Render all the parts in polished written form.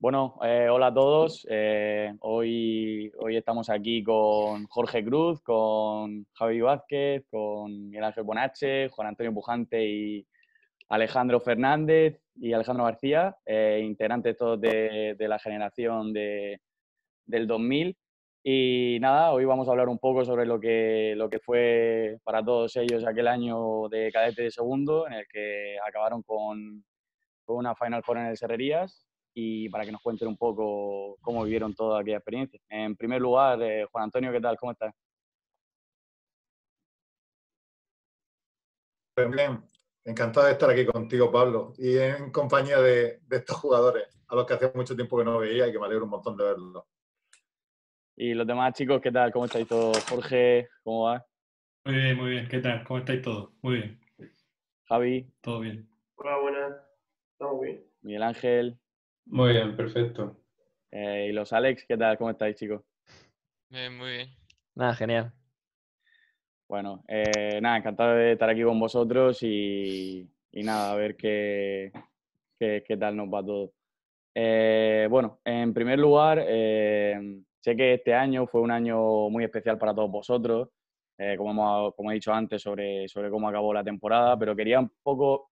Bueno, hola a todos. Hoy estamos aquí con Jorge Cruz, con Javi Vázquez, con Miguel Ángel Bonache, Juan Antonio Pujante y Alejandro Fernández y Alejandro García, integrantes todos de la generación del 2000. Y nada, hoy vamos a hablar un poco sobre lo que fue para todos ellos aquel año de cadete de segundo, en el que acabaron con una Final Four en el Serrerías, y para que nos cuenten un poco cómo vivieron toda aquella experiencia. En primer lugar, Juan Antonio, ¿qué tal? ¿Cómo estás? Pues bien, encantado de estar aquí contigo, Pablo, y en compañía de estos jugadores a los que hacía mucho tiempo que no veía y que me alegro un montón de verlos. Y los demás chicos, ¿qué tal? ¿Cómo estáis todos? Jorge, ¿cómo va? Muy bien, muy bien. ¿Qué tal? ¿Cómo estáis todos? Muy bien. Javi. Todo bien. Hola, buenas. Estamos bien. Miguel Ángel. Muy bien, perfecto. Y los Alex, ¿qué tal? ¿Cómo estáis, chicos? Bien, muy bien. Nada, genial. Bueno, nada, encantado de estar aquí con vosotros y nada, a ver qué tal nos va todo. Bueno, en primer lugar, sé que este año fue un año muy especial para todos vosotros, como he dicho antes, sobre cómo acabó la temporada, pero quería un poco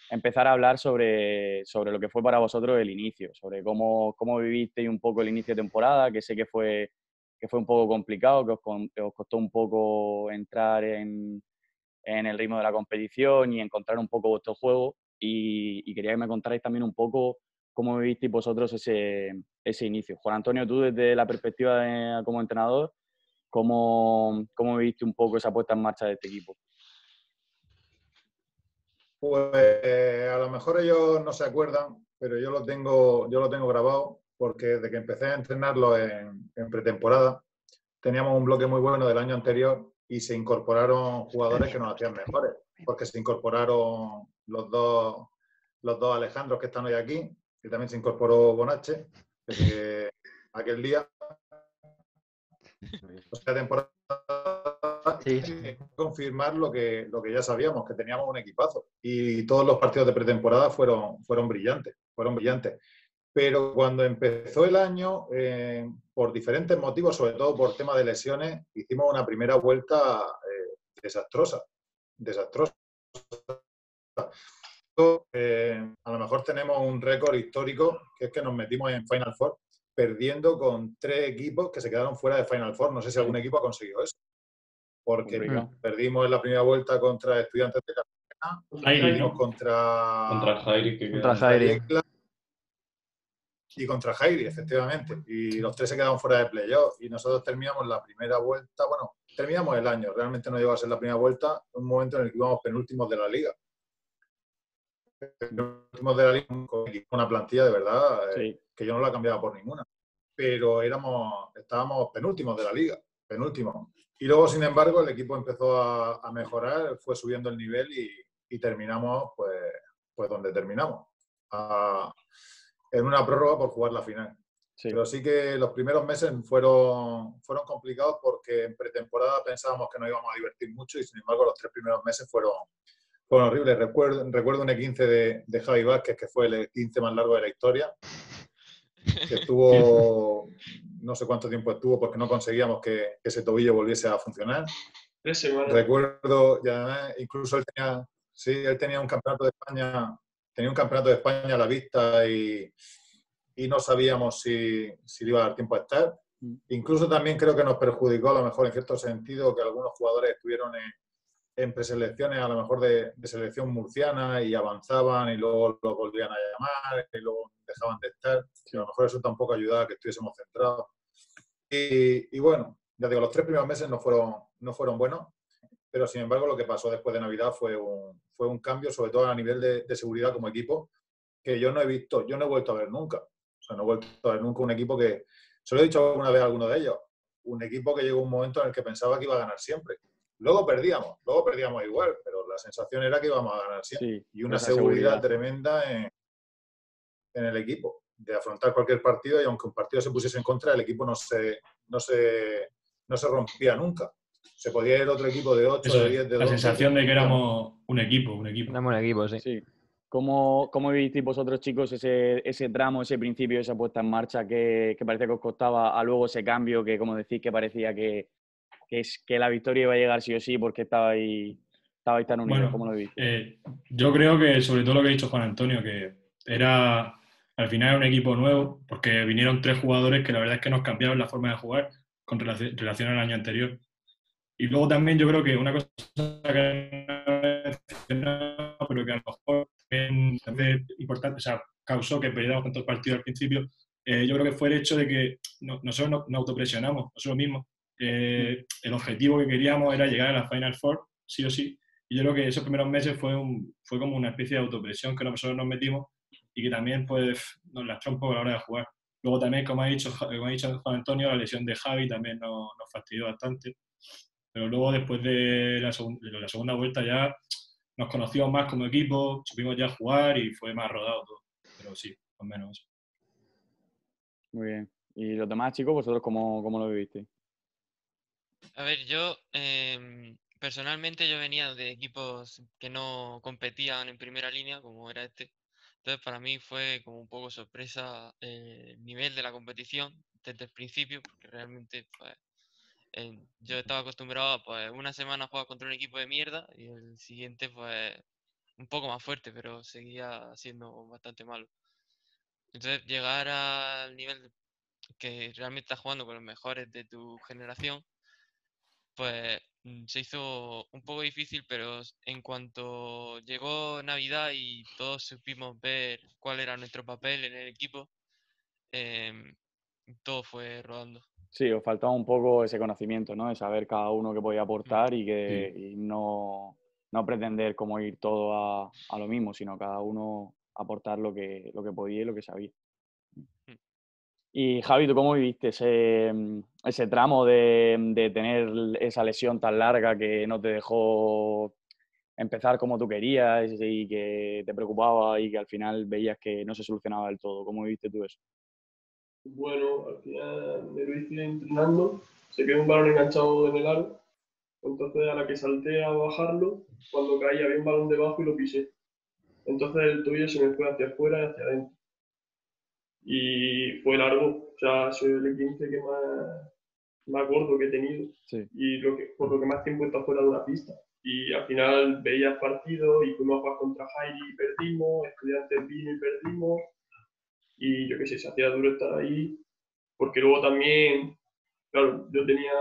empezar a hablar sobre lo que fue para vosotros el inicio, sobre cómo vivisteis un poco el inicio de temporada, que sé que fue un poco complicado, que os costó un poco entrar en el ritmo de la competición y encontrar un poco vuestro juego, y quería que me contarais también un poco cómo vivisteis vosotros ese inicio. Juan Antonio, tú desde la perspectiva como entrenador, ¿cómo viviste un poco esa puesta en marcha de este equipo? Pues a lo mejor ellos no se acuerdan, pero yo lo tengo grabado, porque desde que empecé a entrenarlo en pretemporada, teníamos un bloque muy bueno del año anterior y se incorporaron jugadores que nos hacían mejores, porque se incorporaron los dos Alejandros que están hoy aquí, y también se incorporó Bonache, que aquel día, o sea, temporada, confirmar lo que ya sabíamos, que teníamos un equipazo. Y todos los partidos de pretemporada fueron brillantes. Pero cuando empezó el año, por diferentes motivos, sobre todo por tema de lesiones, hicimos una primera vuelta desastrosa. A lo mejor tenemos un récord histórico, que es que nos metimos en Final Four perdiendo con 3 equipos que se quedaron fuera de Final Four. No sé si algún equipo ha conseguido eso. Porque perdimos en la primera vuelta contra Estudiantes de Cartagena, perdimos contra Jairi. Y contra Jairi, efectivamente. Y los 3 se quedaron fuera de playoff. Y nosotros terminamos la primera vuelta, bueno, terminamos el año. Realmente no llegó a ser la primera vuelta, un momento en el que íbamos penúltimos de la liga. Penúltimos de la liga con una plantilla de verdad que yo no la cambiaba por ninguna. Pero estábamos penúltimos de la liga, penúltimos. Y luego, sin embargo, el equipo empezó a mejorar, fue subiendo el nivel y terminamos pues donde terminamos. En una prórroga por jugar la final. Sí. Pero sí que los primeros meses fueron complicados, porque en pretemporada pensábamos que nos íbamos a divertir mucho y, sin embargo, los 3 primeros meses fueron horribles. Recuerdo un E15 de Javi Vázquez, que fue el E15 más largo de la historia, que estuvo, no sé cuánto tiempo estuvo, porque no conseguíamos que ese tobillo volviese a funcionar. 3 semanas. Recuerdo, ya, incluso él tenía un campeonato de España. Tenía un campeonato de España a la vista y no sabíamos si le iba a dar tiempo a estar. Incluso también creo que nos perjudicó, a lo mejor, en cierto sentido, que algunos jugadores estuvieron en preselecciones, a lo mejor de selección murciana, y avanzaban y luego los volvían a llamar y luego dejaban de estar. Sí. A lo mejor eso tampoco ayudaba a que estuviésemos centrados. Y bueno, ya digo, los 3 primeros meses no fueron buenos. Pero, sin embargo, lo que pasó después de Navidad fue un cambio, sobre todo a nivel de seguridad como equipo, que yo no he vuelto a ver nunca. O sea, no he vuelto a ver nunca un equipo que... Se lo he dicho alguna vez a alguno de ellos. Un equipo que llegó un momento en el que pensaba que iba a ganar siempre. Luego perdíamos igual, pero la sensación era que íbamos a ganar siempre. Sí, y una seguridad tremenda en el equipo, de afrontar cualquier partido, y aunque un partido se pusiese en contra, el equipo no se rompía nunca. Se podía ir otro equipo de 8, de 10, de 12. La sensación de que éramos un equipo. Éramos un equipo, sí. ¿Cómo vivisteis vosotros, chicos, ese tramo, ese principio, esa puesta en marcha que parecía que os costaba, a luego ese cambio que, como decís, que parecía que la victoria iba a llegar sí o sí porque estabais tan unidos? ¿Cómo Bueno, lo viste? yo creo que sobre todo lo que ha dicho Juan Antonio, que era al final era un equipo nuevo, porque vinieron 3 jugadores que la verdad es que nos cambiaron la forma de jugar con relación al año anterior. Y luego también yo creo que una cosa que no he mencionado, pero que a lo mejor también es importante, o sea, causó que perdiéramos tantos partidos al principio, yo creo que fue el hecho de que nosotros nos autopresionamos, nosotros mismos. El objetivo que queríamos era llegar a la Final Four, sí o sí, y yo creo que esos primeros meses fue como una especie de autopresión que nosotros nos metimos y que también pues, nos lastró un poco a la hora de jugar. Luego también, como ha dicho Juan Antonio, la lesión de Javi también nos fastidió bastante. Pero luego, después de la segunda vuelta, ya nos conocimos más como equipo, supimos ya jugar y fue más rodado todo. Pero sí, más o menos eso. Muy bien. ¿Y los demás, chicos, vosotros cómo lo vivisteis? A ver, yo personalmente yo venía de equipos que no competían en primera línea, como era este. Entonces para mí fue como un poco sorpresa el nivel de la competición desde el principio, porque realmente pues, yo estaba acostumbrado a pues, una semana jugar contra un equipo de mierda y el siguiente pues un poco más fuerte, pero seguía siendo bastante malo. Entonces llegar al nivel que realmente estás jugando con los mejores de tu generación, pues se hizo un poco difícil, pero en cuanto llegó Navidad y todos supimos ver cuál era nuestro papel en el equipo, em, todo fue rodando. Sí, os faltaba un poco ese conocimiento, ¿no? De saber cada uno qué podía aportar y Sí. no pretender como ir todo a lo mismo, sino cada uno aportar lo que podía y lo que sabía. Mm. Y Javi, ¿tú cómo viviste ese tramo de tener esa lesión tan larga que no te dejó empezar como tú querías y que te preocupaba y que al final veías que no se solucionaba del todo? ¿Cómo viviste tú eso? Bueno, al final me lo hice entrenando, se quedó un balón enganchado en el aro, entonces a la que salté a bajarlo, cuando caí había un balón debajo y lo pisé. Entonces el tobillo se me fue hacia afuera y hacia adentro. Y fue largo, o sea, soy el 15 que más gordo que he tenido Sí. y por lo que más tiempo he estado fuera de una pista. Y al final veías partidos y fuimos a jugar contra Jairi y perdimos, Estudiantes vino y perdimos. Y yo qué sé, se hacía duro estar ahí, porque luego también, claro, yo tenía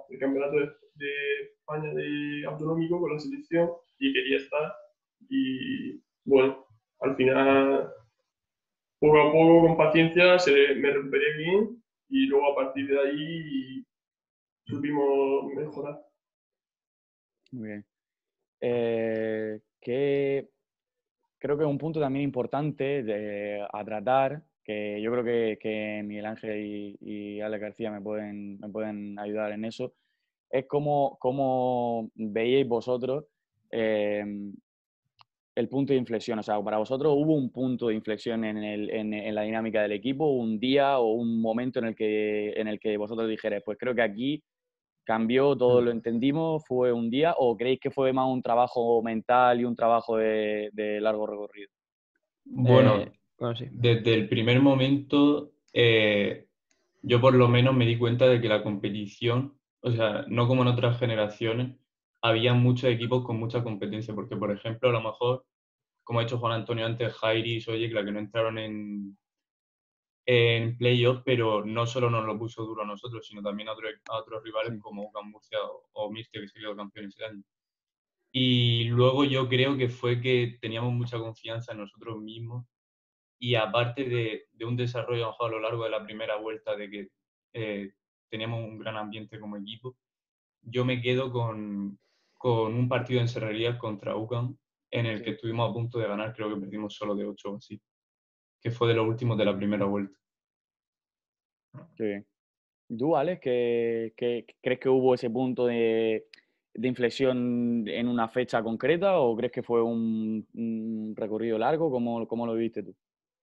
el campeonato de España de autonómico con la selección y quería estar. Y bueno, al final, poco a poco, con paciencia, me recuperé bien y luego a partir de ahí supimos mejorar. Muy bien. Creo que un punto también importante a tratar, que yo creo que Miguel Ángel y Alex García me pueden ayudar en eso, es cómo veíais vosotros el punto de inflexión. O sea, para vosotros hubo un punto de inflexión en la dinámica del equipo, un día o un momento en el que vosotros dijerais, pues creo que aquí cambió, todo lo entendimos, fue un día, o creéis que fue más un trabajo mental y un trabajo de largo recorrido? Bueno, Bueno, sí. desde el primer momento, yo por lo menos me di cuenta de que la competición, o sea, no como en otras generaciones, había muchos equipos con mucha competencia, porque por ejemplo, a lo mejor, como ha dicho Juan Antonio antes, Jairi y Soyek, la que no entraron en playoff, pero no solo nos lo puso duro a nosotros, sino también a otros rivales Sí. como UCAM Murcia o Murcia, que se quedó campeón ese año. Y luego yo creo que fue que teníamos mucha confianza en nosotros mismos y aparte de un desarrollo a lo largo de la primera vuelta de que teníamos un gran ambiente como equipo, yo me quedo con un partido en Serrerías contra UCAM en el que estuvimos a punto de ganar, creo que perdimos solo de 8 o así, que fue de los últimos de la primera vuelta. Qué bien. ¿Tú, Alex, crees que hubo ese punto de inflexión en una fecha concreta o crees que fue un recorrido largo? ¿Cómo lo viste tú?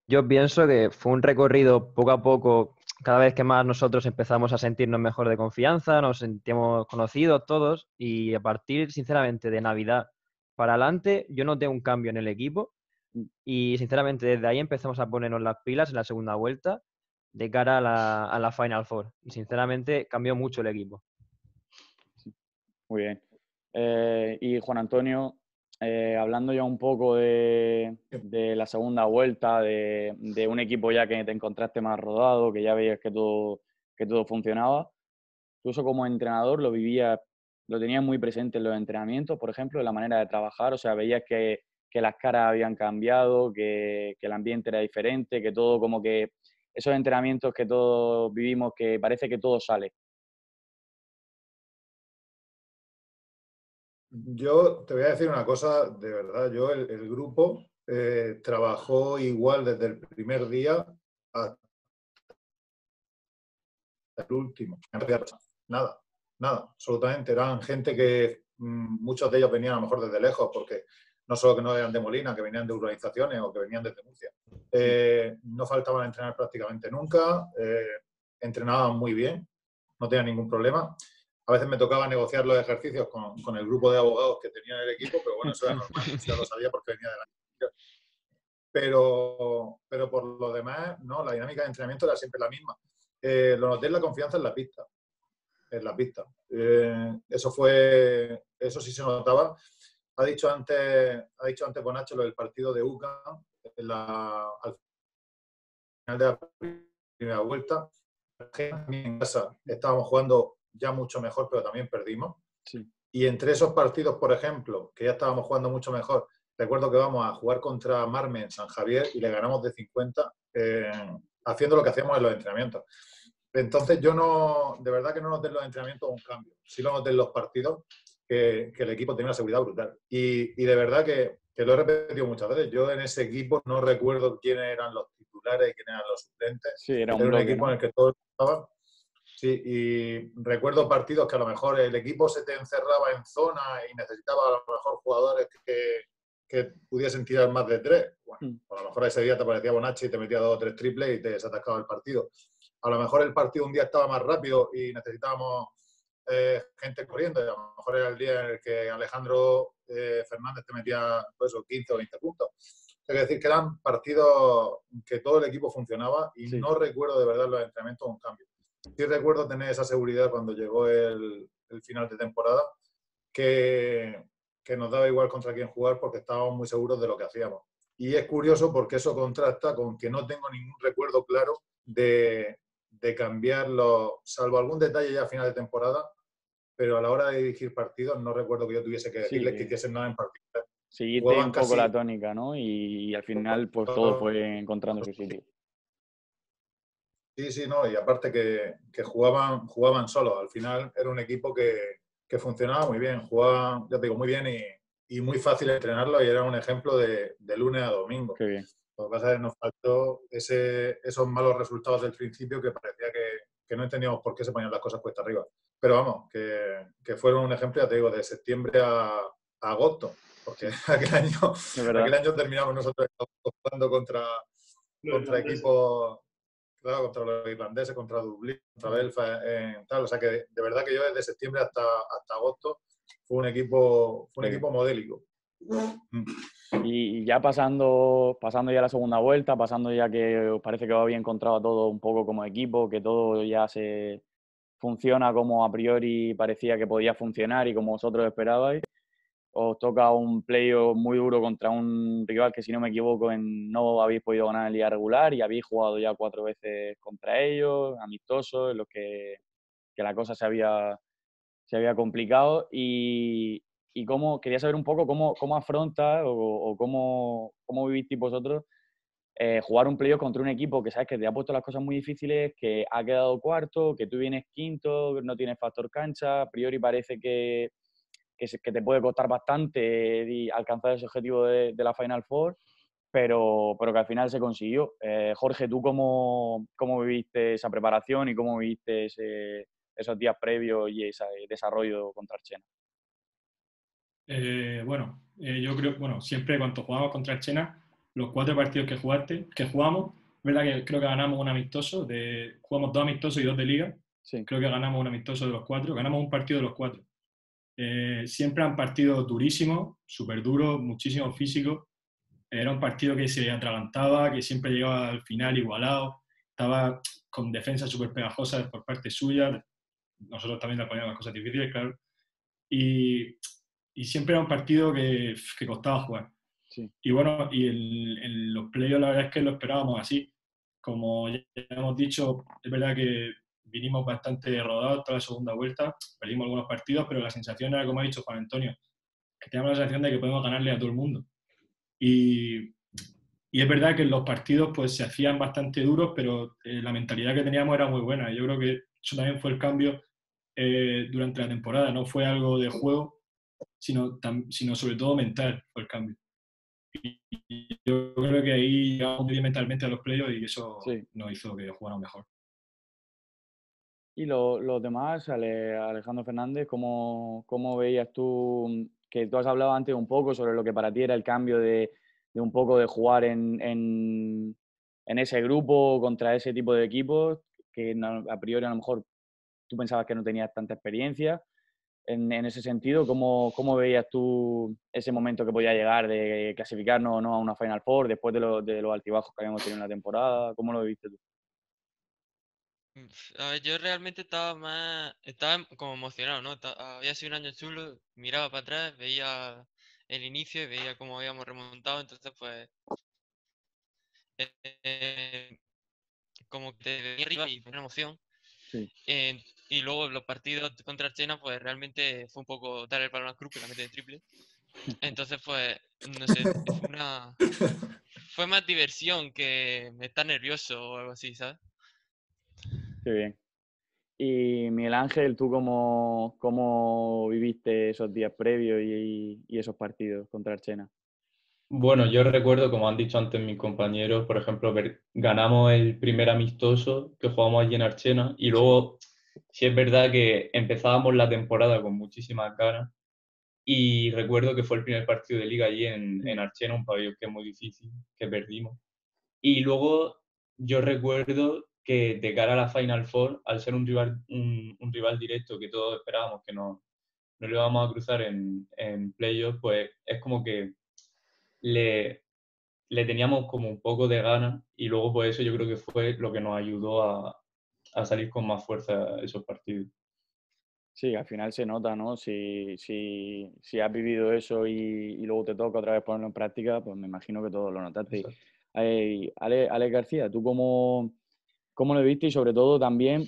Yo pienso que fue un recorrido poco a poco, cada vez que más nosotros empezamos a sentirnos mejor de confianza, nos sentíamos conocidos todos y a partir, sinceramente, de Navidad para adelante, yo noté un cambio en el equipo Y sinceramente desde ahí empezamos a ponernos las pilas en la segunda vuelta de cara a la Final Four. Y sinceramente cambió mucho el equipo. Muy bien. Y Juan Antonio, hablando ya un poco de la segunda vuelta, de un equipo ya que te encontraste más rodado, que ya veías que todo funcionaba, tú eso como entrenador lo vivías, lo tenías muy presente en los entrenamientos, por ejemplo, en la manera de trabajar, o sea, veías que las caras habían cambiado, que el ambiente era diferente, que todo como que esos entrenamientos que todos vivimos, que parece que todo sale. Yo te voy a decir una cosa, de verdad, yo el grupo trabajó igual desde el primer día hasta el último. En realidad, nada, absolutamente. Eran gente que muchos de ellos venían a lo mejor desde lejos, porque no solo que no eran de Molina, que venían de urbanizaciones o que venían desde Murcia. No faltaban a entrenar prácticamente nunca, entrenaban muy bien, no tenían ningún problema. A veces me tocaba negociar los ejercicios con el grupo de abogados que tenía en el equipo, pero bueno, eso era normal, ya lo sabía porque venía de la institución. Pero por lo demás, no, la dinámica de entrenamiento era siempre la misma. Lo noté en la confianza en la pista. En la pista. Eso sí se notaba. Ha dicho antes Bonacho lo del partido de UCA al final de la primera vuelta. En casa estábamos jugando ya mucho mejor, pero también perdimos. Sí. Y entre esos partidos, por ejemplo, que ya estábamos jugando mucho mejor, recuerdo que vamos a jugar contra Marme en San Javier y le ganamos de 50 haciendo lo que hacíamos en los entrenamientos. Entonces yo de verdad que no noté en los entrenamientos un cambio. Sí lo noté en los partidos, que el equipo tenía una seguridad brutal. Y de verdad que lo he repetido muchas veces. Yo en ese equipo no recuerdo quiénes eran los titulares y quiénes eran los suplentes. Sí, era un bloque, equipo, ¿no?, en el que todos estaban. Sí, y recuerdo partidos que a lo mejor el equipo se te encerraba en zona y necesitaba a lo mejor jugadores que pudiesen tirar más de 3. Bueno, a lo mejor ese día te aparecía Bonacci y te metía 2 o 3 triples y te desatascaba el partido. A lo mejor el partido un día estaba más rápido y necesitábamos gente corriendo. Y a lo mejor era el día en el que Alejandro Fernández te metía pues, 15 o 20 puntos. Es decir, que eran partidos que todo el equipo funcionaba y sí, no recuerdo de verdad los entrenamientos un cambio. Sí recuerdo tener esa seguridad cuando llegó el final de temporada, que nos daba igual contra quién jugar porque estábamos muy seguros de lo que hacíamos. Y es curioso porque eso contrasta con que no tengo ningún recuerdo claro de cambiarlo, salvo algún detalle ya a final de temporada, pero a la hora de dirigir partidos no recuerdo que yo tuviese que decirles que hiciesen nada en particular. Seguiste un poco la tónica, ¿no? Y al final pues todo fue encontrando su sitio. Sí, no, y aparte que jugaban solos. Al final era un equipo que funcionaba muy bien, jugaban, ya te digo, muy bien y muy fácil entrenarlo y era un ejemplo de lunes a domingo. Qué bien. Lo que pasa es que nos faltó esos malos resultados del principio que parecía que no entendíamos por qué se ponían las cosas cuesta arriba. Pero vamos, que fueron un ejemplo, ya te digo, de septiembre a agosto, porque aquel año terminamos nosotros jugando contra equipos, claro, contra los irlandeses, contra Dublín, contra Belfast, tal. O sea que de verdad que yo desde septiembre hasta agosto fue un equipo modélico. Y ya pasando ya la segunda vuelta, pasando ya que os parece que os habéis encontrado a todo un poco como equipo, que todo ya se funciona como a priori parecía que podía funcionar y como vosotros esperabais, os toca un playoff muy duro contra un rival que, si no me equivoco, no habéis podido ganar en liga regular y habéis jugado ya 4 veces contra ellos, amistosos, en los que la cosa se había complicado. Y quería saber un poco cómo afrontas o cómo vivisteis vosotros jugar un playoff contra un equipo que sabes que te ha puesto las cosas muy difíciles, que ha quedado cuarto, que tú vienes quinto, no tienes factor cancha, a priori parece que te puede costar bastante alcanzar ese objetivo de la Final Four, pero que al final se consiguió. Jorge, ¿tú cómo viviste esa preparación y cómo viviste esos días previos y ese desarrollo contra Archena? Yo creo, siempre cuando jugamos contra Archena, los 4 partidos que jugamos, verdad que creo que ganamos un amistoso, jugamos 2 amistosos y 2 de liga. Sí. Creo que ganamos un amistoso de los 4, ganamos un partido de los 4. Siempre han partidos durísimos, súper duros, muchísimo físico, Era un partido que se atragantaba, que siempre llegaba al final igualado, estaba con defensas súper pegajosas por parte suya. Nosotros también le poníamos las cosas difíciles, claro. Y siempre era un partido que costaba jugar. Sí. Y bueno, y en los playoffs la verdad es que lo esperábamos así. Como ya hemos dicho, es verdad que vinimos bastante rodados toda la segunda vuelta, perdimos algunos partidos, pero la sensación era, como ha dicho Juan Antonio, que teníamos la sensación de que podemos ganarle a todo el mundo. Y es verdad que los partidos pues se hacían bastante duros, pero la mentalidad que teníamos era muy buena. Yo creo que eso también fue el cambio durante la temporada. No fue algo de juego, sino sobre todo mental fue el cambio. Y yo creo que ahí llegamos muy bien mentalmente a los playoffs y eso Sí. nos hizo que jugáramos mejor. Y los demás, Alejandro Fernández, ¿cómo veías tú, que tú has hablado antes un poco sobre lo que para ti era el cambio de un poco de jugar en ese grupo contra ese tipo de equipos, que a priori a lo mejor tú pensabas que no tenías tanta experiencia? En ese sentido, ¿cómo veías tú ese momento que podía llegar de clasificarnos o no a una Final Four después de los altibajos que habíamos tenido en la temporada? ¿Cómo lo viste tú? A ver, yo realmente estaba como emocionado, ¿no? Había sido un año chulo, miraba para atrás, veía el inicio y veía cómo habíamos remontado, entonces pues eh, como que te venía arriba y fue una emoción. Sí. Y luego los partidos contra Archena, pues realmente fue un poco dar el balón al cruz que la mete de triple. Entonces pues, no sé, fue más diversión que estar nervioso o algo así, ¿sabes? Qué bien. Y Miguel Ángel, ¿tú cómo viviste esos días previos y esos partidos contra Archena? Bueno, yo recuerdo, como han dicho antes mis compañeros, por ejemplo, ganamos el primer amistoso que jugamos allí en Archena y luego sí es verdad que empezábamos la temporada con muchísimas ganas y recuerdo que fue el primer partido de liga allí en Archena, un pabellón que es muy difícil, que perdimos. Y luego yo recuerdo que de cara a la Final Four, al ser un rival directo que todos esperábamos que no lo íbamos a cruzar en playoffs, pues es como que le teníamos como un poco de ganas y luego pues eso yo creo que fue lo que nos ayudó a salir con más fuerza esos partidos. Sí, al final se nota, ¿no? Si has vivido eso y luego te toca otra vez ponerlo en práctica, pues me imagino que todo lo notaste. Exacto. Ale García, ¿tú cómo lo viste? Y sobre todo también,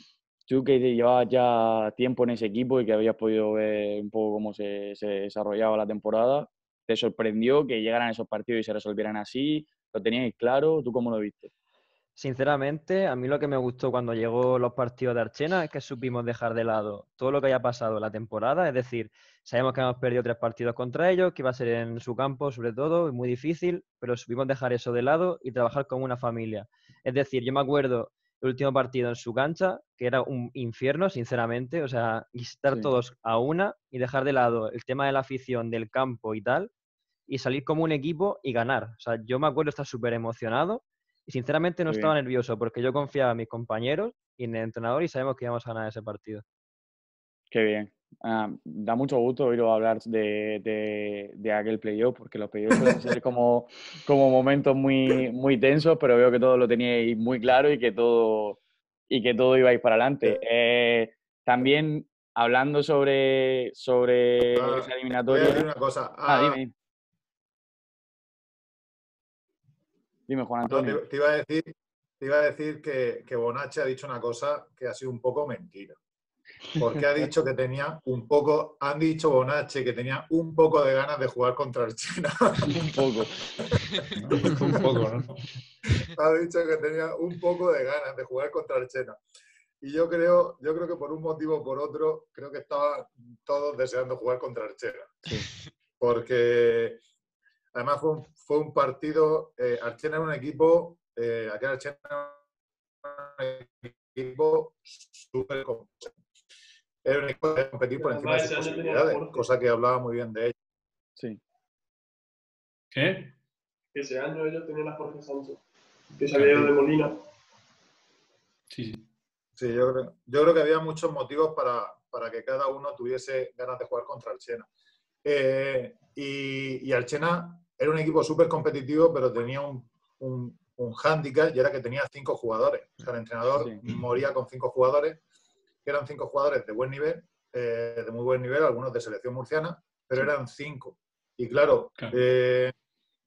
tú que llevabas ya tiempo en ese equipo y que habías podido ver un poco cómo se desarrollaba la temporada, ¿te sorprendió que llegaran esos partidos y se resolvieran así? ¿Lo teníais claro? ¿Tú cómo lo viste? Sinceramente, a mí lo que me gustó cuando llegó los partidos de Archena es que supimos dejar de lado todo lo que haya pasado en la temporada. Es decir, sabemos que hemos perdido 3 partidos contra ellos, que iba a ser en su campo sobre todo, y muy difícil, pero supimos dejar eso de lado y trabajar como una familia. Es decir, yo me acuerdo el último partido en su cancha, que era un infierno, sinceramente. O sea, y estar Sí, todos a una y dejar de lado el tema de la afición, del campo y tal, y salir como un equipo y ganar. O sea, yo me acuerdo estar súper emocionado. Y sinceramente no qué estaba bien. nervioso porque yo confiaba en mis compañeros y en el entrenador y sabemos que íbamos a ganar ese partido. Qué bien. Da mucho gusto oíros hablar de aquel playoff, porque los playoffs suelen ser como momentos muy tensos, pero veo que todos lo teníais muy claro y que todo ibais para adelante. También hablando sobre esa Voy a eliminatoria. decir una cosa. Dime. Dime, Juan No, Antonio. te iba a decir que Bonacci ha dicho una cosa que ha sido un poco mentira. Porque ha dicho que tenía han dicho Bonacci que tenía un poco de ganas de jugar contra el China. Un poco. Un poco, ¿no? Ha dicho que tenía un poco de ganas de jugar contra el China. Y yo creo que por un motivo o por otro, creo que estaban todos deseando jugar contra el China. Sí. Porque además fue un partido, Archena era un equipo, aquel Archena era un equipo súper completo. Era un equipo de competir por encima de sus posibilidades, cosa que hablaba muy bien de ellos. Sí. ¿Qué? Que ese año ellos tenían a Jorge Sánchez, que se había ido de Molina. Sí. Sí, yo creo que había muchos motivos para que cada uno tuviese ganas de jugar contra Archena. Y Archena era un equipo súper competitivo, pero tenía un hándicap y era que tenía 5 jugadores. O sea, el entrenador moría con 5 jugadores, que eran 5 jugadores de buen nivel, de muy buen nivel, algunos de selección murciana, pero eran 5. Y claro,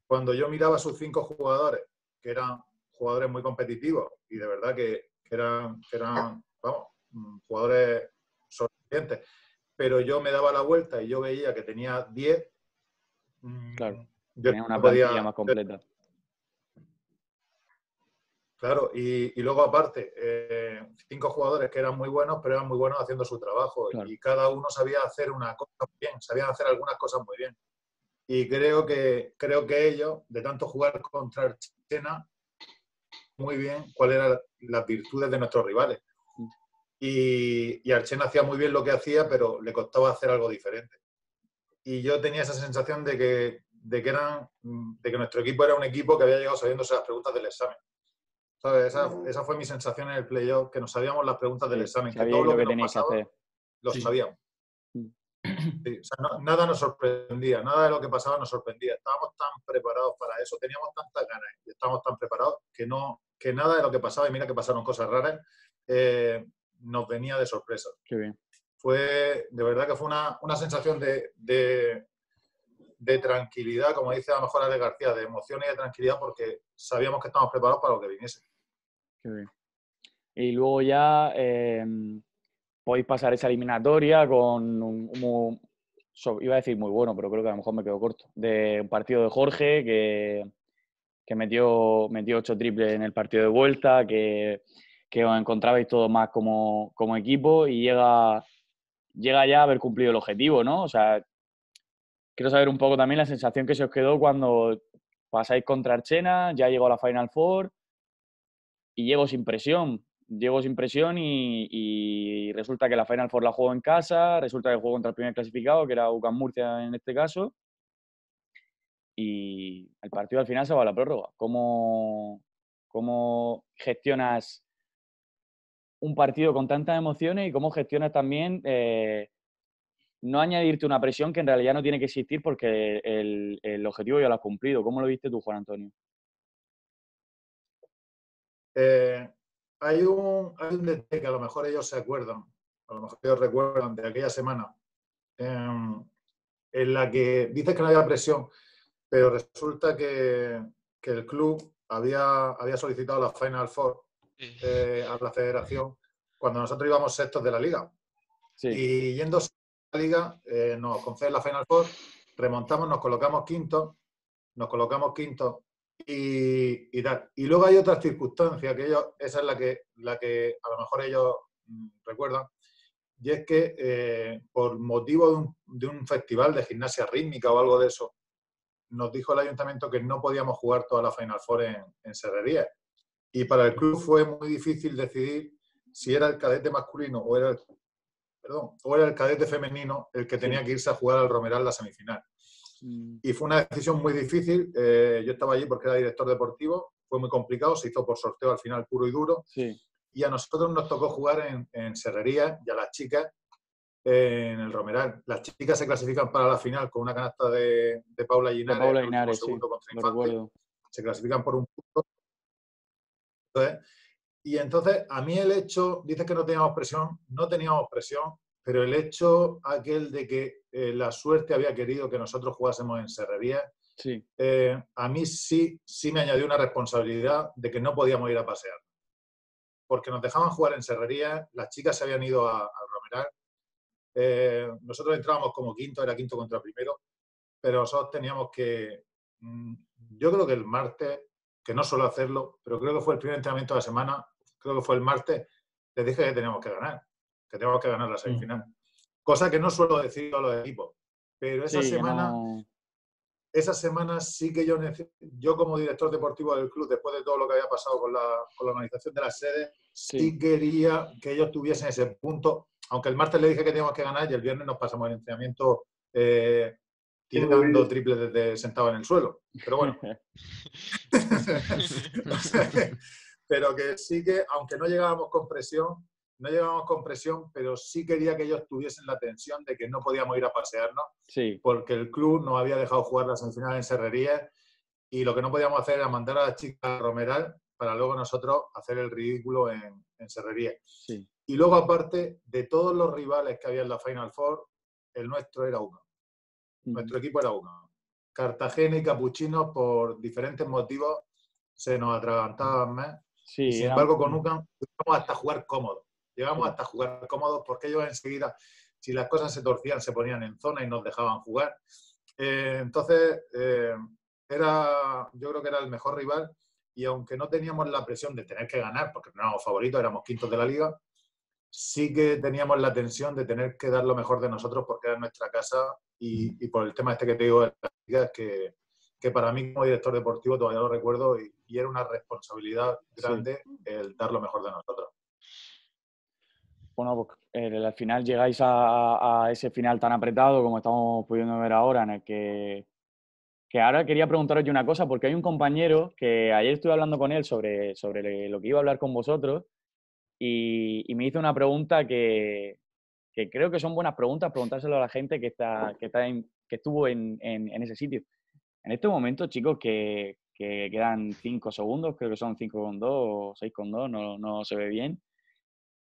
cuando yo miraba a sus 5 jugadores, que eran jugadores muy competitivos y de verdad que eran vamos, jugadores sorprendentes, pero yo me daba la vuelta y yo veía que tenía 10. Claro, yo tenía una no plantilla podía, más completa. Claro, y luego aparte, 5 jugadores que eran muy buenos, pero eran muy buenos haciendo su trabajo. Claro. Y cada uno sabía hacer una cosa muy bien, sabían hacer algunas cosas muy bien. Y creo que ellos, de tanto jugar contra Archena, muy bien cuáles eran las virtudes de nuestros rivales. Y Archena hacía muy bien lo que hacía, pero le costaba hacer algo diferente. Y yo tenía esa sensación de que nuestro equipo era un equipo que había llegado sabiéndose las preguntas del examen. ¿Sabes? Esa fue mi sensación en el playoff, que nos sabíamos las preguntas del examen, que todo lo que nos pasaba lo sabíamos. Sí, o sea, nada nos sorprendía, nada de lo que pasaba nos sorprendía. Estábamos tan preparados para eso, teníamos tantas ganas y estábamos tan preparados que nada de lo que pasaba, y mira que pasaron cosas raras, nos venía de sorpresa. Qué bien. De verdad que fue una sensación de tranquilidad, como dice a lo mejor Ale García, de emoción y de tranquilidad, porque sabíamos que estábamos preparados para lo que viniese. Qué bien. Y luego ya podéis pasar esa eliminatoria con iba a decir muy bueno, pero creo que a lo mejor me quedo corto, de un partido de Jorge que metió 8 triples en el partido de vuelta, que os encontrabais todos más como equipo y llega ya a haber cumplido el objetivo, ¿no? O sea, quiero saber un poco también la sensación que se os quedó cuando pasáis contra Archena, ya llegó a la Final Four y llego sin presión y resulta que la Final Four la juego en casa, resulta que juego contra el primer clasificado, que era UCAM Murcia en este caso, y el partido al final se va a la prórroga. ¿Cómo gestionas un partido con tantas emociones y cómo gestionas también no añadirte una presión que en realidad no tiene que existir porque el objetivo ya lo has cumplido? ¿Cómo lo viste tú, Juan Antonio? Hay un detalle que a lo mejor ellos se acuerdan, a lo mejor ellos recuerdan de aquella semana, en la que dices que no había presión, pero resulta que el club había solicitado la Final Four a la federación cuando nosotros íbamos sextos de la liga. Sí. Y yendo a la liga, nos conceden la Final Four, remontamos, nos colocamos quintos y tal. Y luego hay otras circunstancias que esa es la que a lo mejor ellos recuerdan, y es que por motivo de un festival de gimnasia rítmica o algo de eso, nos dijo el ayuntamiento que no podíamos jugar toda la Final Four en Serrería. Y para el club fue muy difícil decidir si era el cadete masculino o era el cadete femenino el que tenía que irse a jugar al Romeral la semifinal. Y fue una decisión muy difícil. Yo estaba allí porque era director deportivo. Fue muy complicado. Se hizo por sorteo al final puro y duro. Sí. Y a nosotros nos tocó jugar en Serrería y a las chicas en el Romeral. Las chicas se clasifican para la final con una canasta de Paula Linares. Paula Linares, sí. Lo recuerdo. Se clasifican por un punto. Y entonces, a mí el hecho, dices que no teníamos presión, pero el hecho aquel de que la suerte había querido que nosotros jugásemos en Serrería, sí. A mí sí me añadió una responsabilidad de que no podíamos ir a pasear. Porque nos dejaban jugar en Serrería, las chicas se habían ido al Romeral, nosotros entrábamos como quinto, era quinto contra primero, pero nosotros teníamos que, yo creo que el martes, que no suelo hacerlo, pero creo que fue el primer entrenamiento de la semana, creo que fue el martes, les dije que teníamos que ganar la semifinal. Cosa que no suelo decir a los equipos. Pero esa semana sí que yo como director deportivo del club, después de todo lo que había pasado con la organización de las sedes, sí quería que ellos tuviesen ese punto, aunque el martes le dije que teníamos que ganar y el viernes nos pasamos el entrenamiento tirando triples desde sentado en el suelo. Pero bueno. Pero que sí que, aunque no llegábamos con presión, no llegábamos con presión, pero sí quería que ellos tuviesen la tensión de que no podíamos ir a pasearnos, Sí, porque el club nos había dejado jugar la semifinal en Serrería y lo que no podíamos hacer era mandar a las chicas a Romeral para luego nosotros hacer el ridículo en Serrería. sí. Y luego, aparte, de todos los rivales que había en la Final Four, el nuestro era uno. Nuestro equipo era uno. Cartagena y Capuchinos, por diferentes motivos, se nos atragantaban más. Sí, Y sin era- embargo, con UCAM llegamos hasta jugar cómodos. Llegamos Sí. hasta jugar cómodos porque ellos enseguida, si las cosas se torcían, se ponían en zona y nos dejaban jugar. Entonces, yo creo que era el mejor rival. Y aunque no teníamos la presión de tener que ganar, porque no éramos favoritos, éramos quintos de la liga, sí que teníamos la tensión de tener que dar lo mejor de nosotros porque era nuestra casa y por el tema este que te digo de la liga, que para mí como director deportivo todavía lo recuerdo y era una responsabilidad grande el dar lo mejor de nosotros. Bueno, pues al final llegáis a ese final tan apretado como estamos pudiendo ver ahora, en el que ahora quería preguntaros yo una cosa, porque hay un compañero que ayer estuve hablando con él sobre lo que iba a hablar con vosotros y me hizo una pregunta que creo que son buenas preguntas, preguntárselo a la gente que estuvo en ese sitio. En este momento, chicos, que quedan 5 segundos, creo que son 5,2 o 6,2, no se ve bien,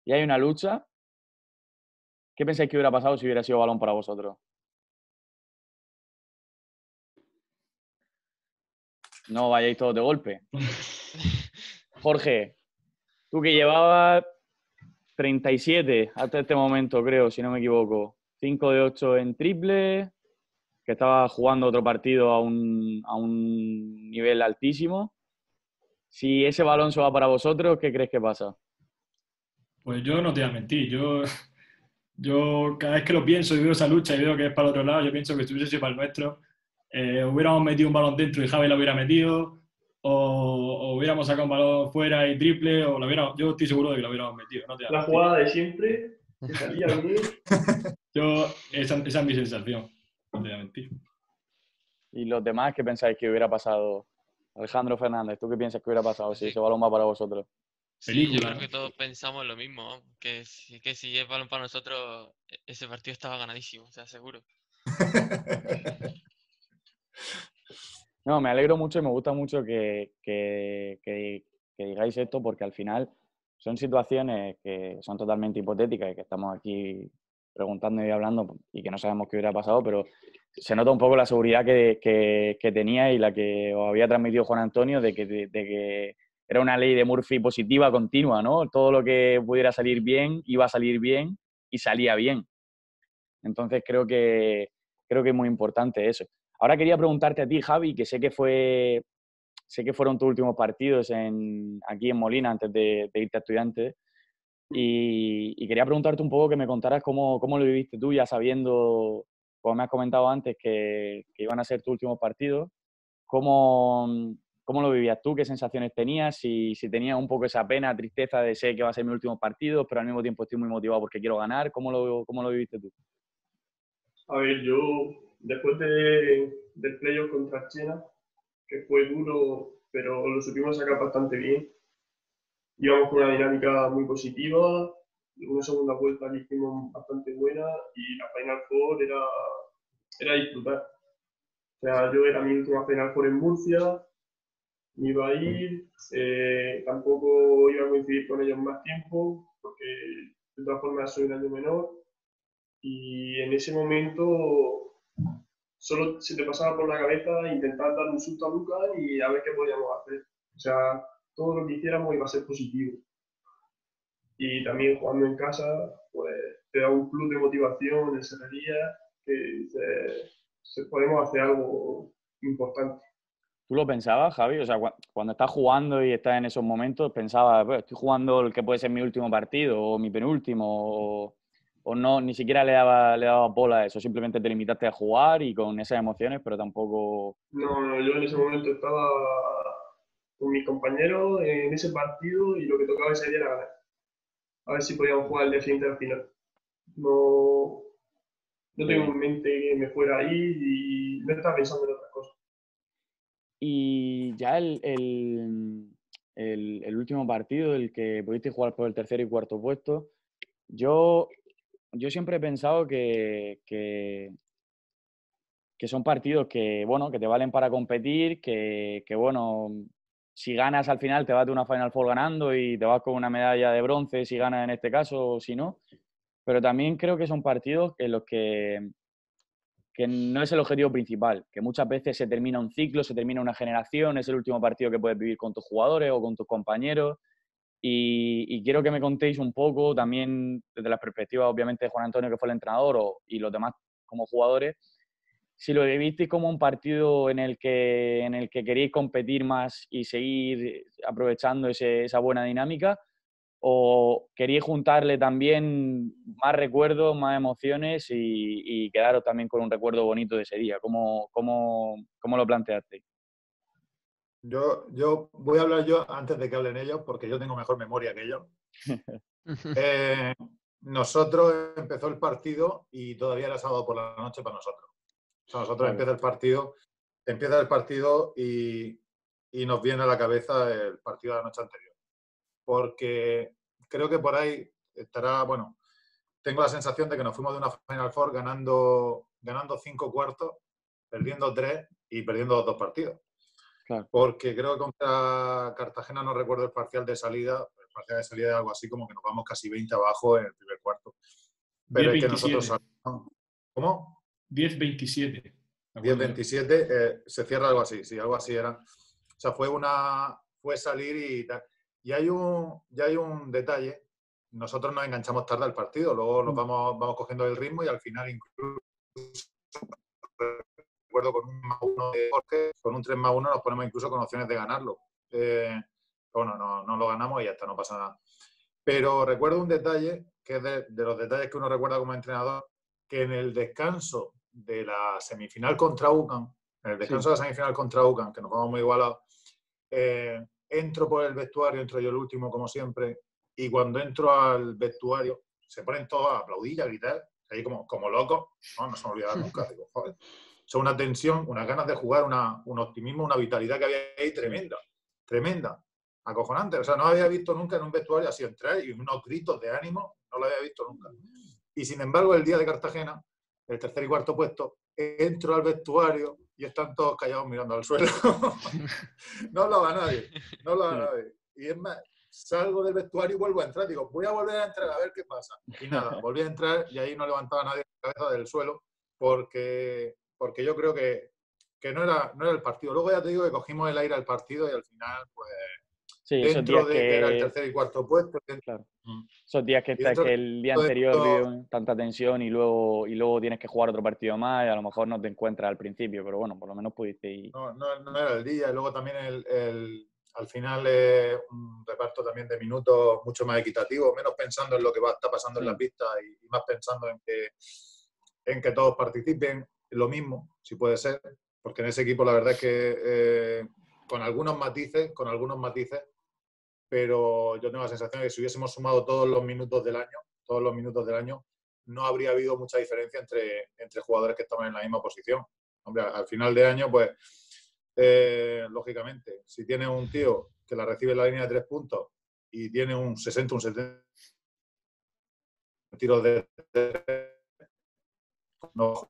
y hay una lucha. ¿Qué pensáis que hubiera pasado si hubiera sido balón para vosotros? No vayáis todos de golpe. Jorge, tú que llevabas 37 hasta este momento, creo, si no me equivoco. 5 de 8 en triple, que estabas jugando otro partido a un nivel altísimo. Si ese balón se va para vosotros, ¿qué crees que pasa? Pues yo no te voy a mentir, yo cada vez que lo pienso y veo esa lucha y veo que es para el otro lado, yo pienso que si hubiese sido para el nuestro, hubiéramos metido un balón dentro y Javi lo hubiera metido, o hubiéramos sacado un balón fuera y triple, yo estoy seguro de que lo hubiéramos metido. No te voy a La mentir. jugada de siempre, que salía bien. Esa es mi sensación, no te voy a mentir. Y los demás, ¿qué pensáis que hubiera pasado? Alejandro Fernández, ¿tú qué piensas que hubiera pasado si Sí. ese balón va para vosotros? Sí, Película, yo creo ¿no? que todos pensamos lo mismo, ¿no? Que si es balón para nosotros, ese partido estaba ganadísimo, o sea, seguro. No, me alegro mucho y me gusta mucho que digáis esto porque al final son situaciones que son totalmente hipotéticas y que estamos aquí preguntando y hablando y que no sabemos qué hubiera pasado, pero se nota un poco la seguridad que tenía y la que os había transmitido Juan Antonio de que era una ley de Murphy positiva continua, ¿no? Todo lo que pudiera salir bien iba a salir bien y salía bien. Entonces creo que es muy importante eso. Ahora quería preguntarte a ti, Javi, que sé que fueron tus últimos partidos aquí en Molina antes de irte a Estudiantes. Y quería preguntarte un poco que me contaras cómo lo viviste tú, ya sabiendo, como me has comentado antes, que iban a ser tus últimos partidos. ¿Cómo lo vivías tú? ¿Qué sensaciones tenías? Si tenías un poco esa pena, tristeza de sé que va a ser mi último partido, pero al mismo tiempo estoy muy motivado porque quiero ganar. ¿Cómo lo viviste tú? A ver, yo después del playoff contra China, que fue duro, pero lo supimos sacar bastante bien. Íbamos con una dinámica muy positiva, una segunda vuelta que hicimos bastante buena y la Final Four era disfrutar. O sea, yo era mi última Final Four en Murcia, me iba a ir, tampoco iba a coincidir con ellos más tiempo, porque de todas formas soy un año menor y en ese momento solo se te pasaba por la cabeza intentar dar un susto a Lucas y a ver qué podíamos hacer. O sea, todo lo que hiciéramos iba a ser positivo. Y también jugando en casa, pues te da un plus de motivación en Serrería que dices, podemos hacer algo importante. ¿Tú lo pensabas, Javi? O sea, cuando estás jugando y estás en esos momentos, pensabas, pues, estoy jugando el que puede ser mi último partido o mi penúltimo, o no, ni siquiera le daba bola a eso, simplemente te limitaste a jugar y con esas emociones, pero tampoco... No, yo en ese momento estaba con mis compañeros en ese partido y lo que tocaba ese día era ganar. A ver si podíamos jugar el día siguiente al final. No, no tengo en mente que me fuera ahí y no estaba pensando en otras cosas. Y ya el último partido, el que pudiste jugar por el tercer y cuarto puesto, Yo siempre he pensado que son partidos que, bueno, que te valen para competir, bueno, si ganas al final te vas de una Final Four ganando y te vas con una medalla de bronce si ganas en este caso o si no. Pero también creo que son partidos en los que no es el objetivo principal, que muchas veces se termina un ciclo, se termina una generación, es el último partido que puedes vivir con tus jugadores o con tus compañeros. Y quiero que me contéis un poco también desde la perspectiva, obviamente, de Juan Antonio, que fue el entrenador, y los demás como jugadores, si lo visteis como un partido en el que queríais competir más y seguir aprovechando esa buena dinámica, o queríais juntarle también más recuerdos, más emociones y quedaros también con un recuerdo bonito de ese día. ¿Cómo lo planteasteis? Yo voy a hablar yo antes de que hablen ellos, porque yo tengo mejor memoria que ellos. Nosotros empezó el partido y todavía era sábado por la noche para nosotros. O sea, nosotros Claro. empieza el partido y nos viene a la cabeza el partido de la noche anterior. Porque creo que por ahí estará, bueno, tengo la sensación de que nos fuimos de una Final Four ganando 5 cuartos, perdiendo 3 y perdiendo los 2 partidos. Claro. Porque creo que contra Cartagena no recuerdo el parcial de salida. El parcial de salida es algo así como que nos vamos casi 20 abajo en el primer cuarto. Pero es que nosotros salimos. ¿Cómo? 10-27. 10-27, se cierra algo así, sí, algo así era. O sea, fue salir y tal. Y hay un detalle. Nosotros nos enganchamos tarde al partido, luego nos vamos cogiendo el ritmo y al final incluso recuerdo con un 1 de Jorge, con un 3-1 nos ponemos incluso con opciones de ganarlo. Bueno, no lo ganamos y ya está, no pasa nada. Pero recuerdo un detalle, que es de los detalles que uno recuerda como entrenador, que en el descanso de la semifinal contra UCAM, que nos vamos muy igualados, entro por el vestuario, entro yo el último como siempre, y cuando entro al vestuario se ponen todos a aplaudir y a gritar, ahí como locos, no se me olvidará nunca, digo, joder. O sea, una tensión, unas ganas de jugar, un optimismo, una vitalidad que había ahí tremenda, acojonante. O sea, no había visto nunca en un vestuario así entrar y unos gritos de ánimo, no lo había visto nunca. Y sin embargo, el día de Cartagena, el tercer y cuarto puesto, entro al vestuario y están todos callados mirando al suelo. No hablaba nadie. Y es más, salgo del vestuario y vuelvo a entrar. Digo, voy a volver a entrar a ver qué pasa. Y nada, volví a entrar y ahí no levantaba nadie la cabeza del suelo porque yo creo que no era el partido. Luego ya te digo que cogimos el aire al partido y al final, pues, sí, dentro de que era el tercer y cuarto puesto. Claro. Esos días que el día anterior vive tanta tensión y luego tienes que jugar otro partido más y a lo mejor no te encuentras al principio, pero bueno, por lo menos pudiste ir. No era el día. Y luego también al final un reparto también de minutos mucho más equitativo, menos pensando en lo que está pasando en la pista y más pensando en que todos participen lo mismo, si puede ser, porque en ese equipo la verdad es que con algunos matices, pero yo tengo la sensación de que si hubiésemos sumado todos los minutos del año, no habría habido mucha diferencia entre jugadores que estaban en la misma posición. Hombre, al final de año, pues, lógicamente, si tienes un tío que la recibe en la línea de 3 puntos y tiene un 60, un 70 tiros de 3, no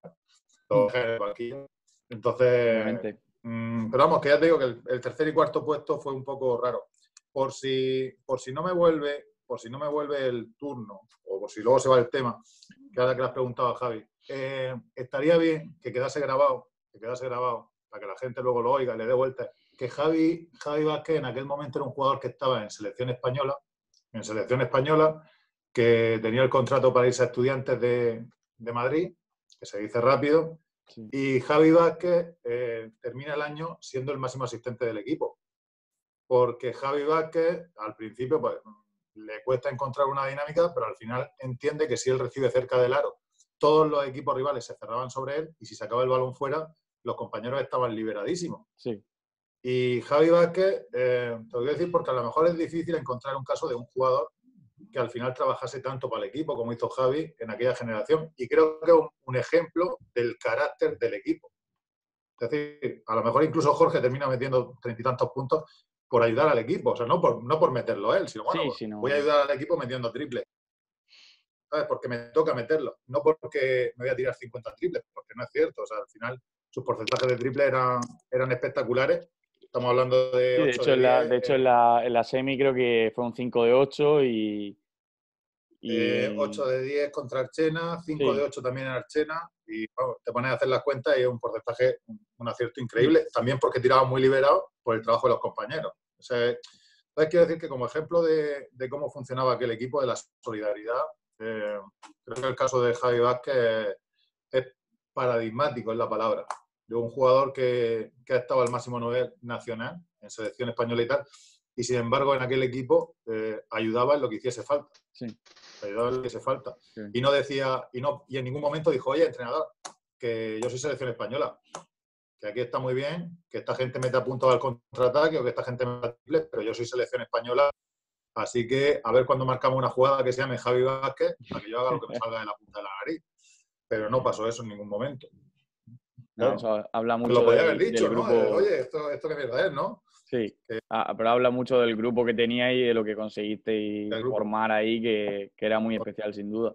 en el banquillo. Entonces, pero vamos, que ya te digo que el tercer y cuarto puesto fue un poco raro. Por si no me vuelve el turno, o por si luego se va el tema, que ahora que le has preguntado a Javi, estaría bien que quedase grabado, para que la gente luego lo oiga y le dé vuelta, que Javi Vázquez en aquel momento era un jugador que estaba en selección española, que tenía el contrato para irse a Estudiantes de Madrid, que se dice rápido, sí. Y Javi Vázquez termina el año siendo el máximo asistente del equipo. Porque Javi Vázquez, al principio, pues, le cuesta encontrar una dinámica, pero al final entiende que si él recibe cerca del aro, todos los equipos rivales se cerraban sobre él y si sacaba el balón fuera, los compañeros estaban liberadísimos. Sí. Y Javi Vázquez, te lo voy a decir porque a lo mejor es difícil encontrar un caso de un jugador que al final trabajase tanto para el equipo como hizo Javi en aquella generación. Y creo que es un ejemplo del carácter del equipo. Es decir, a lo mejor incluso Jorge termina metiendo 30 y tantos puntos por ayudar al equipo. O sea, no por meterlo él, sino bueno, sí, voy a ayudar al equipo metiendo triple. ¿sabes? Porque me toca meterlo, no porque me voy a tirar 50 triples, porque no es cierto. O sea, al final sus porcentajes de triple eran espectaculares. Estamos hablando de Sí, 8 de 10. de hecho en la semi creo que fue un 5 de 8 y 8 de 10 contra Archena, 5 sí. de 8 también en Archena, y bueno, te pones a hacer las cuentas y es un porcentaje, un acierto increíble, también porque tiraba muy liberado por el trabajo de los compañeros. O sea, entonces quiero decir que como ejemplo de cómo funcionaba aquel equipo, de la solidaridad, creo que el caso de Javi Vázquez es paradigmático, es la palabra, de un jugador que ha estado al máximo nivel nacional, en selección española y tal, y sin embargo en aquel equipo ayudaba en lo que hiciese falta. Sí. Ayudaba en lo que hiciese falta. Sí. Y no decía, y en ningún momento dijo, oye, entrenador, que yo soy selección española, que aquí está muy bien, que esta gente mete a punto al contraataque o que esta gente mete a triple, pero yo soy selección española, así que a ver cuando marcamos una jugada que se llame Javi Vázquez, para que yo haga lo que me salga de la punta de la nariz. Pero no pasó eso en ningún momento. No, eso habla mucho lo podía haber dicho, del ¿no? grupo. Oye, esto qué mierda es, ¿no? Sí, pero habla mucho del grupo que tenía y de lo que conseguiste formar ahí, que era muy especial, sin duda.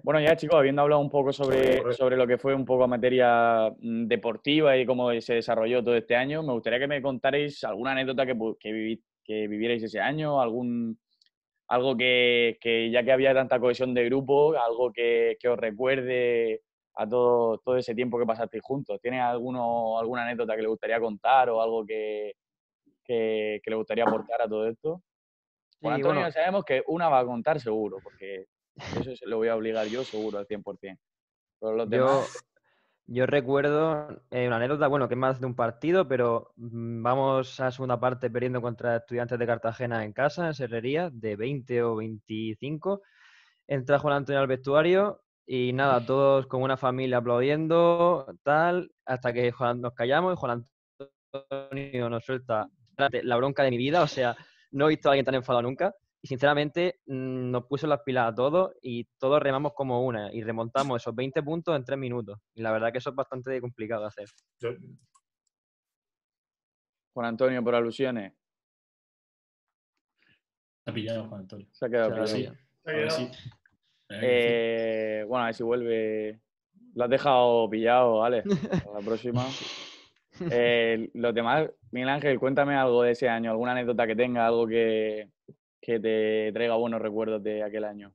Bueno, ya chicos, habiendo hablado un poco sobre lo que fue un poco materia deportiva y cómo se desarrolló todo este año, me gustaría que me contarais alguna anécdota que vivierais ese año, algo que ya que había tanta cohesión de grupo, algo que os recuerde a todo ese tiempo que pasasteis juntos. ¿Tiene alguna anécdota que le gustaría contar o algo que le gustaría aportar a todo esto? Con Sí, Antonio bueno, ya sabemos que una va a contar seguro, porque eso lo voy a obligar yo seguro al 100%. Pero los demás... Yo recuerdo una anécdota, bueno, que es más de un partido, pero vamos a la segunda parte perdiendo contra Estudiantes de Cartagena en casa, en Serrería, de 20 o 25. Entra Juan Antonio al vestuario y nada, todos como una familia aplaudiendo, tal, hasta que nos callamos y Juan Antonio nos suelta la bronca de mi vida. O sea, no he visto a alguien tan enfadado nunca. Y sinceramente nos puso las pilas a todos y todos remamos como una y remontamos esos 20 puntos en 3 minutos. Y la verdad que eso es bastante complicado de hacer. Juan Antonio, por alusiones. Se ha pillado Juan Antonio. Se ha quedado Ahora pillado. sí. Ahora sí. Bueno, a ver si vuelve. Lo has dejado pillado, ¿vale? Para la próxima. Los demás, Miguel Ángel, cuéntame algo de ese año, alguna anécdota que tenga, algo que te traiga buenos recuerdos de aquel año.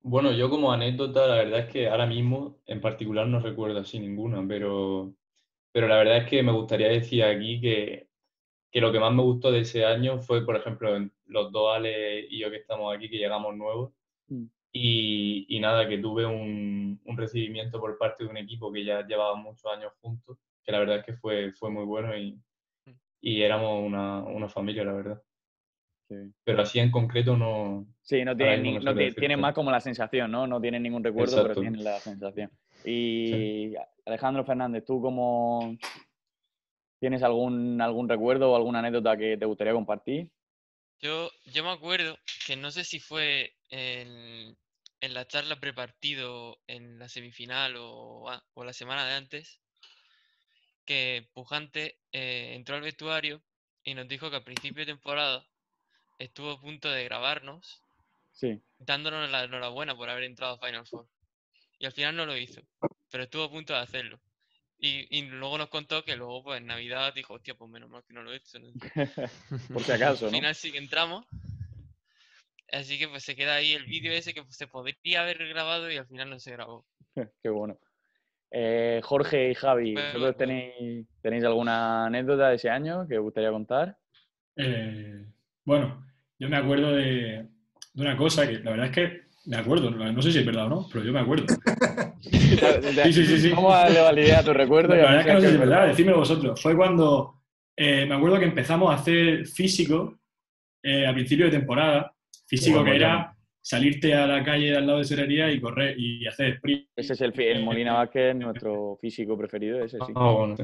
Bueno, yo como anécdota, la verdad es que ahora mismo en particular no recuerdo así ninguna, pero la verdad es que me gustaría decir aquí que lo que más me gustó de ese año fue, por ejemplo, los dos Ale y yo que estamos aquí, que llegamos nuevos, y nada, que tuve un recibimiento por parte de un equipo que ya llevaba muchos años juntos, que la verdad es que fue muy bueno y éramos una familia, la verdad. Sí. Pero así en concreto no... Sí, tienen más como la sensación, ¿no? No tienen ningún recuerdo, exacto, pero tienen la sensación. Y sí. Alejandro Fernández, ¿tú cómo tienes algún recuerdo o alguna anécdota que te gustaría compartir? Yo me acuerdo que no sé si fue en la charla prepartido en la semifinal o la semana de antes, que Pujante entró al vestuario y nos dijo que a principio de temporada estuvo a punto de grabarnos, sí, dándonos la enhorabuena por haber entrado a Final Four. Y al final no lo hizo, pero estuvo a punto de hacerlo. Y luego nos contó que luego pues en Navidad dijo, hostia, pues menos mal que no lo he hecho, ¿no? Por si acaso, ¿no? Al final sí que entramos. Así que pues se queda ahí el vídeo ese que se podría haber grabado y al final no se grabó. Qué bueno. Jorge y Javi, ¿vosotros tenéis alguna anécdota de ese año que os gustaría contar? Bueno, yo me acuerdo de una cosa que la verdad es que me acuerdo, no sé si es verdad o no, pero yo me acuerdo. Sí. Vamos a darle validez a tu recuerdo. La verdad es que no sé si es verdad, decídmelo vosotros. Fue cuando me acuerdo que empezamos a hacer físico a principio de temporada. Físico que era salirte a la calle al lado de Serrería y correr y hacer sprint. Ese es el Molina Vázquez, nuestro físico preferido, ese sí. Bueno.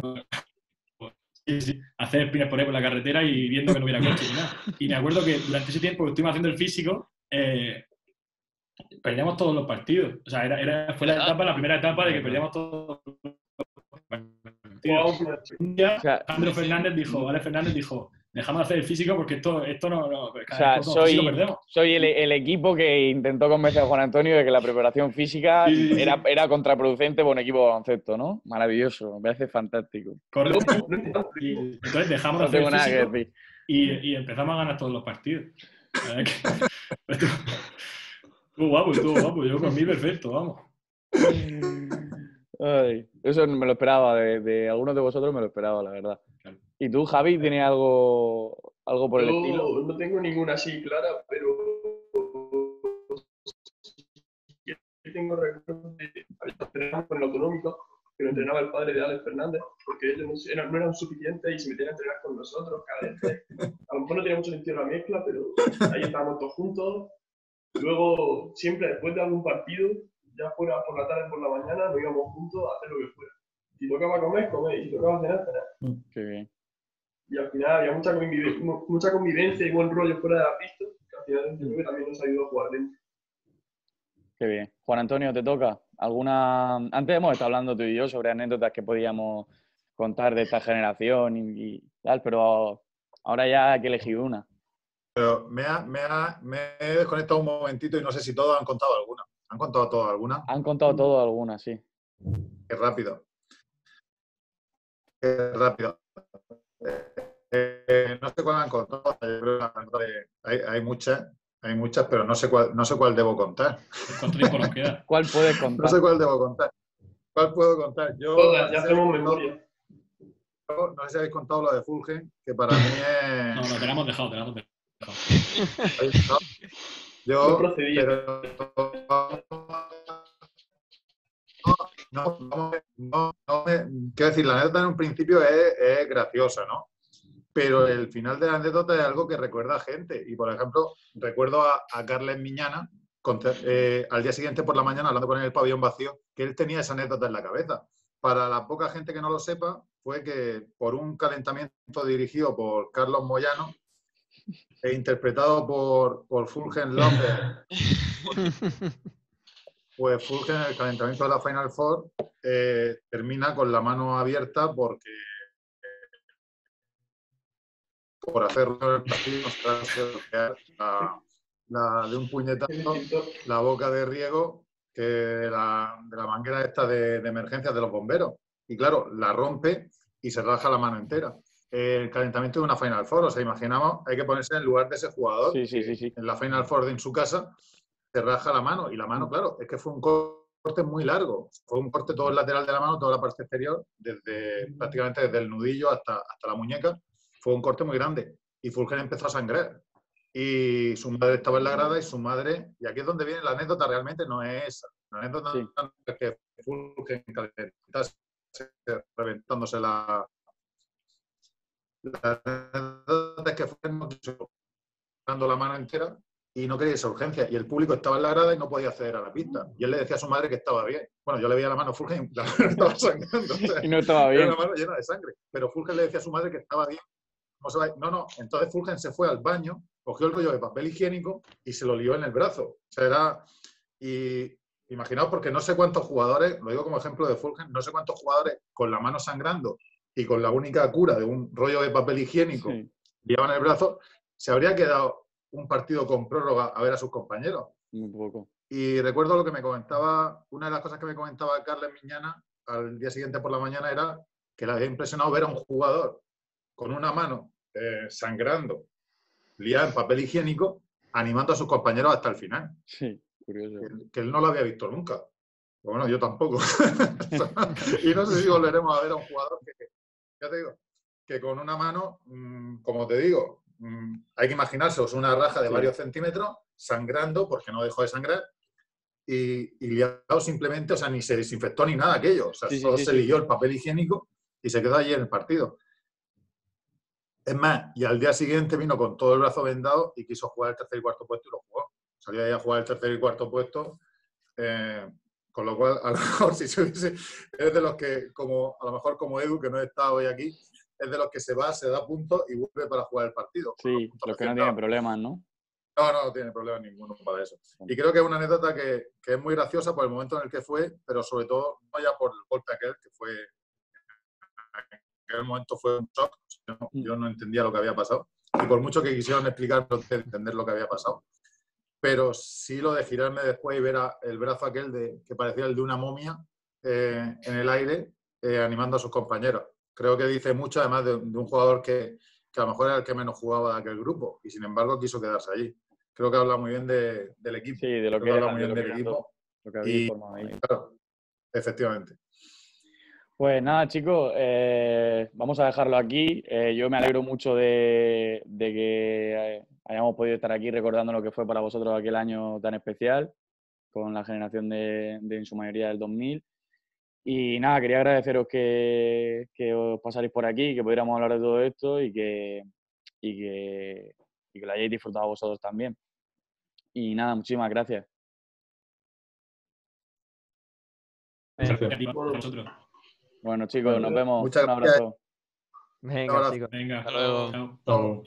Sí. Hacer sprints por ahí por la carretera y viendo que no hubiera coche ni nada. Y me acuerdo que durante ese tiempo que estuvimos haciendo el físico, perdíamos todos los partidos. O sea, fue la primera etapa de que perdíamos todos los partidos. Un día, Alejandro Fernández dijo, dejamos de hacer el físico porque esto no O sea, lo perdemos. soy el equipo que intentó convencer a Juan Antonio de que la preparación física Sí. era contraproducente para un equipo de baloncesto, ¿no? Maravilloso, me parece fantástico. Correcto. Y entonces dejamos de No hacer tengo el nada que físico decir. y empezamos a ganar todos los partidos. La verdad que estuvo guapo. Yo por mí perfecto, vamos. Ay, eso me lo esperaba, de algunos de vosotros me lo esperaba, la verdad. Claro. ¿Y tú, Javi, tienes algo por el estilo? Yo no tengo ninguna así clara, pero sí tengo recuerdos de entrenar con el autonómico, que lo entrenaba el padre de Alex Fernández, porque ellos no eran suficientes y se metían a entrenar con nosotros cada vez. A lo mejor no tenía mucho sentido la mezcla, pero ahí estábamos todos juntos. Luego, siempre después de algún partido, ya fuera por la tarde o por la mañana, nos íbamos juntos a hacer lo que fuera. Si tocaba comer, y si tocaba cenar. Qué bien. Y al final había mucha convivencia y buen rollo fuera de la pista, que al final yo creo que también nos ayudó a jugar dentro. Qué bien. Juan Antonio, ¿te toca? Antes hemos estado hablando tú y yo sobre anécdotas que podíamos contar de esta generación y tal, pero ahora ya hay que elegir una. Pero me he desconectado un momentito y no sé si todos han contado alguna. ¿Han contado todos alguna? Han contado todo alguna, sí. Qué rápido. Qué rápido. No sé cuál han contado. Hay muchas, pero no sé cuál debo contar. ¿Cuánto tiempo nos queda? ¿Cuál puedes contar? No sé cuál debo contar. ¿Cuál puedo contar? Yo Todas, ya hacemos memoria. No sé si habéis contado lo de Fulgen, que para mí es... No, te la hemos dejado. Yo, No procedía. pero... Quiero decir, la anécdota en un principio es graciosa, ¿no? Pero el final de la anécdota es algo que recuerda a gente. Y, por ejemplo, recuerdo a Carles Miñana, al día siguiente por la mañana, hablando con él en el pabellón vacío, que él tenía esa anécdota en la cabeza. Para la poca gente que no lo sepa, fue que por un calentamiento dirigido por Carlos Moyano e interpretado por Fulgen López, pues Fulgen, el calentamiento de la Final Four, termina con la mano abierta por hacer el partido, de un puñetazo, la boca de riego de la manguera esta de emergencias de los bomberos. Y claro, la rompe y se raja la mano entera. El calentamiento de una Final Four, o sea, imaginamos, hay que ponerse en el lugar de ese jugador. Sí. En la Final Four en su casa se raja la mano. Y la mano, claro, es que fue un corte muy largo. Fue un corte todo el lateral de la mano, toda la parte exterior, prácticamente desde el nudillo hasta la muñeca. Fue un corte muy grande. Y Fulgen empezó a sangrar. Y su madre estaba en la grada y aquí es donde viene la anécdota, realmente no es esa. La anécdota es que Fulgen calentase reventándose la anécdota es que Fulgen no quiso dando la mano entera y no quería esa urgencia. Y el público estaba en la grada y no podía acceder a la pista. Y él le decía a su madre que estaba bien. Bueno, yo le veía la mano a Fulgen y la mano estaba sangrando. O sea, y no estaba bien. Era una mano llena de sangre. Pero Fulgen le decía a su madre que estaba bien. No. Entonces Fulgen se fue al baño, cogió el rollo de papel higiénico y se lo lió en el brazo. O sea, y imaginaos, porque no sé cuántos jugadores, lo digo como ejemplo de Fulgen, no sé cuántos jugadores con la mano sangrando y con la única cura de un rollo de papel higiénico llevaban el brazo, se habría quedado un partido con prórroga a ver a sus compañeros. Muy poco. Y recuerdo lo que me comentaba, una de las cosas que me comentaba Carles Miñana al día siguiente por la mañana era que le había impresionado ver a un jugador con una mano sangrando, liada en papel higiénico, animando a sus compañeros hasta el final. Sí, curioso. Que él no lo había visto nunca. Pero bueno, yo tampoco. Y no sé si volveremos a ver a un jugador ya te digo, que con una mano, como te digo, hay que imaginarse una raja de varios centímetros, sangrando, porque no dejó de sangrar, y liado simplemente, o sea, ni se desinfectó ni nada aquello. O sea, solo se lió el papel higiénico y se quedó allí en el partido. Es más, y al día siguiente vino con todo el brazo vendado y quiso jugar el tercer y cuarto puesto y lo jugó. Salió ahí a jugar el tercer y cuarto puesto, con lo cual, a lo mejor, si se hubiese, es de los que, a lo mejor como Edu, que no está hoy aquí, es de los que se va, se da puntos y vuelve para jugar el partido. Sí, los que no tienen problemas, ¿no? No tiene problema ninguno para eso. Y creo que es una anécdota que es muy graciosa por el momento en el que fue, pero sobre todo no ya por el golpe aquel, que fue aquel momento fue un shock. Yo no entendía lo que había pasado. Y por mucho que quisieron explicar, no tenía que entender lo que había pasado. Pero sí lo de girarme después y ver el brazo aquel que parecía el de una momia en el aire, animando a sus compañeros. Creo que dice mucho, además, de un jugador que a lo mejor era el que menos jugaba de aquel grupo y, sin embargo, quiso quedarse allí. Creo que habla muy bien del equipo. Sí, de lo que habla era, muy de bien lo que del era equipo. todo, lo que había formado ahí. Claro, efectivamente. Pues nada, chicos, vamos a dejarlo aquí. Yo me alegro mucho de que hayamos podido estar aquí recordando lo que fue para vosotros aquel año tan especial, con la generación de en su mayoría del 2000. Y nada, quería agradeceros que os pasaréis por aquí, que pudiéramos hablar de todo esto y que lo hayáis disfrutado vosotros también. Y nada, muchísimas gracias. Gracias a vosotros. Bueno, chicos, nos vemos. Muchas Un gracias. abrazo. Venga, abrazo. chicos. Venga, Hasta luego. chao. Chao.